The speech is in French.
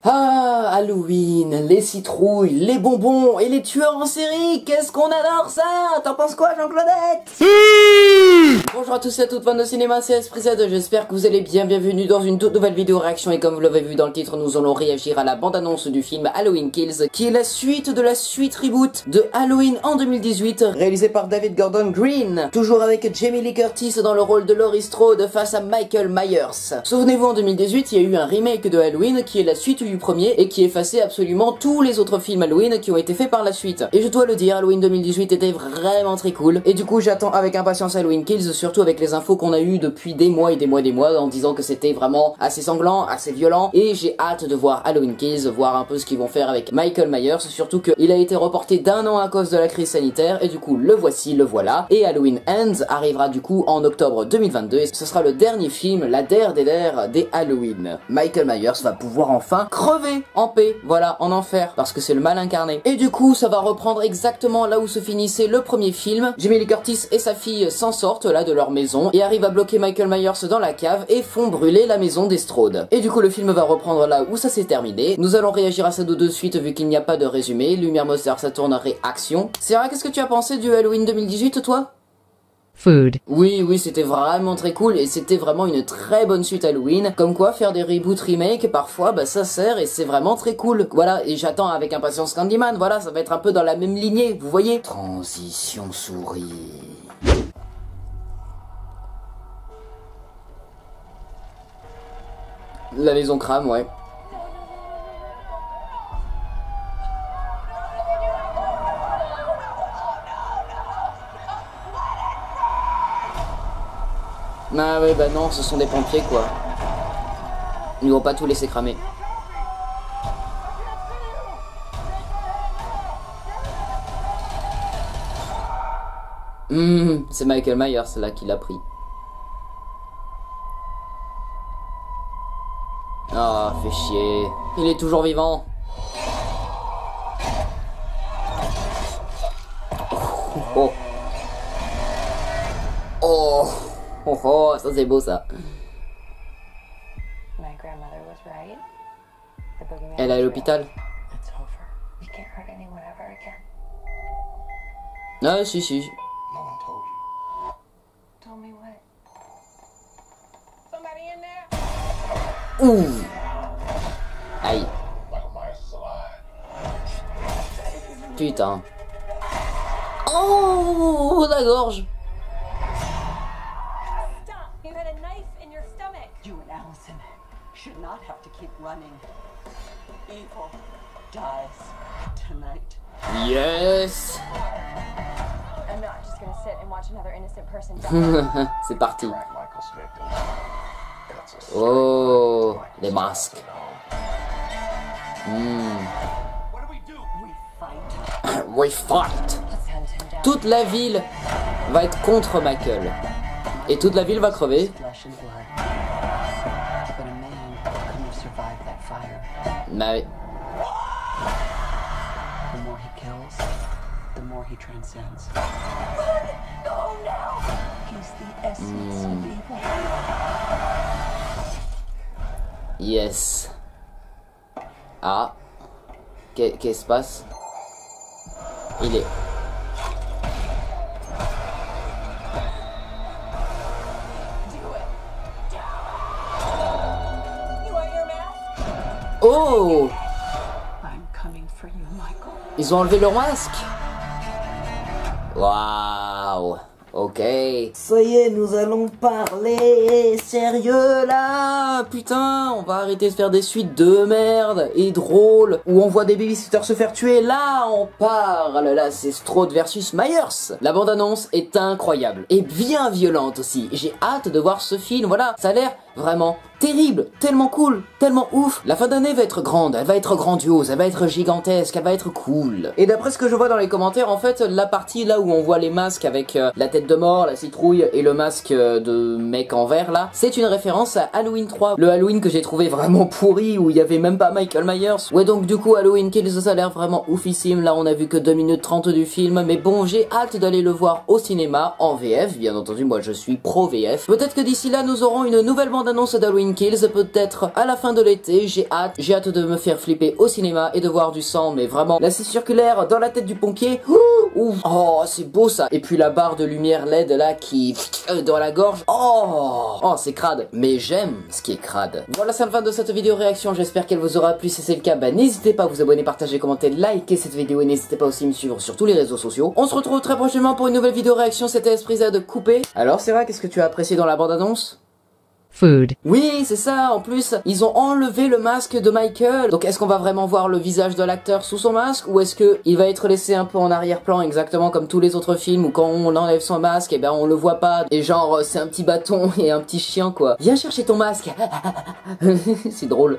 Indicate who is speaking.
Speaker 1: Ah, Halloween, les citrouilles, les bonbons et les tueurs en série, qu'est-ce qu'on adore ça! T'en penses quoi, Jean-Claudette? Bonjour à tous et à toutes fans de cinéma, c'est Esprit Z, j'espère que vous allez bien, bienvenue dans une toute nouvelle vidéo réaction et comme vous l'avez vu dans le titre, nous allons réagir à la bande-annonce du film Halloween Kills, qui est la suite de la suite reboot de Halloween en 2018, réalisé par David Gordon Green, toujours avec Jamie Lee Curtis dans le rôle de Laurie Strode face à Michael Myers. Souvenez-vous, en 2018, il y a eu un remake de Halloween qui est la suite du premier et qui effaçait absolument tous les autres films Halloween qui ont été faits par la suite. Et je dois le dire, Halloween 2018 était vraiment très cool. Et du coup, j'attends avec impatience Halloween Kills, surtout avec les infos qu'on a eues depuis des mois et des mois et des mois, en disant que c'était vraiment assez sanglant, assez violent. Et j'ai hâte de voir Halloween Kills, voir un peu ce qu'ils vont faire avec Michael Myers, surtout qu'il a été reporté d'1 an à cause de la crise sanitaire. Et du coup, le voici, le voilà. Et Halloween Ends arrivera du coup en octobre 2022. Et ce sera le dernier film, la der des Halloween. Michael Myers va pouvoir enfin crever en paix, voilà, en enfer, parce que c'est le mal incarné. Et du coup, ça va reprendre exactement là où se finissait le premier film. Jamie Lee Curtis et sa fille s'en sortent là de leur maison et arrivent à bloquer Michael Myers dans la cave et font brûler la maison des Strode. Et du coup, le film va reprendre là où ça s'est terminé. Nous allons réagir à ça de suite vu qu'il n'y a pas de résumé. Lumière Monster, ça tourne réaction. Sarah, qu'est-ce que tu as pensé du Halloween 2018, toi?
Speaker 2: Food.
Speaker 1: Oui, c'était vraiment très cool et c'était vraiment une très bonne suite Halloween. Comme quoi, faire des reboots remake, parfois, bah ça sert et c'est vraiment très cool. Voilà, et j'attends avec impatience Candyman, voilà, ça va être un peu dans la même lignée, vous voyez. Transition souris. La maison crame, ouais. Ah ouais, bah non, ce sont des pompiers quoi. Ils vont pas tout laisser cramer. C'est Michael Myers là qui l'a pris. Ah, fait chier. Il est toujours vivant. Oh. Oh. Oh, ça c'est beau ça. Elle est à l'hôpital. Ah si. Ouh. Aïe. Putain. Oh, la gorge.
Speaker 3: Should not have to keep running. Evil dies tonight.
Speaker 1: Yes.
Speaker 4: I'm not just gonna sit and watch another innocent person die.
Speaker 1: C'est parti. Oh, les masques. We fight. Toute la ville va être contre Michael. Et toute la ville va crever. Bah oui. Yes. Ah. Qu'est-ce qui se passe? Il est... Oh! Ils ont enlevé leur masque? Waouh! Ok. Ça y est, nous allons parler sérieux là. Putain, on va arrêter de faire des suites de merde et drôles où on voit des babysitters se faire tuer. Là, on parle. Là, c'est Strode versus Myers. La bande-annonce est incroyable et bien violente aussi. J'ai hâte de voir ce film. Voilà, ça a l'air vraiment terrible, tellement cool, tellement ouf. La fin d'année va être grande, elle va être grandiose, elle va être gigantesque, elle va être cool. Et d'après ce que je vois dans les commentaires, en fait, la partie là où on voit les masques avec la tête de mort, la citrouille et le masque de mec en vert là, c'est une référence à Halloween 3. Le Halloween que j'ai trouvé vraiment pourri, où il y avait même pas Michael Myers. Ouais, donc du coup, Halloween Kills, ça a l'air vraiment oufissime. Là, on a vu que 2 minutes 30 du film, mais bon, j'ai hâte d'aller le voir au cinéma, en VF. Bien entendu, moi je suis pro VF. Peut-être que d'ici là, nous aurons une nouvelle bande bande-annonce d'Halloween Kills, peut-être à la fin de l'été. J'ai hâte de me faire flipper au cinéma et de voir du sang, mais vraiment, la scie circulaire dans la tête du pompier, oh, c'est beau ça. Et puis la barre de lumière LED là qui dans la gorge, oh, c'est crade. Mais j'aime ce qui est crade. Voilà, c'est la fin de cette vidéo réaction, j'espère qu'elle vous aura plu. Si c'est le cas, bah n'hésitez pas à vous abonner, partager, commenter, liker cette vidéo et n'hésitez pas aussi à me suivre sur tous les réseaux sociaux. On se retrouve très prochainement pour une nouvelle vidéo réaction. C'était Esprit Z coupé. Alors Sarah, qu'est-ce que tu as apprécié dans la bande-annonce?
Speaker 2: Food.
Speaker 1: Oui, c'est ça, en plus, ils ont enlevé le masque de Michael. Donc est-ce qu'on va vraiment voir le visage de l'acteur sous son masque, ou est-ce que il va être laissé un peu en arrière-plan, exactement comme tous les autres films où quand on enlève son masque, et ben on le voit pas, et genre c'est un petit bâton et un petit chien quoi. Viens chercher ton masque. C'est drôle.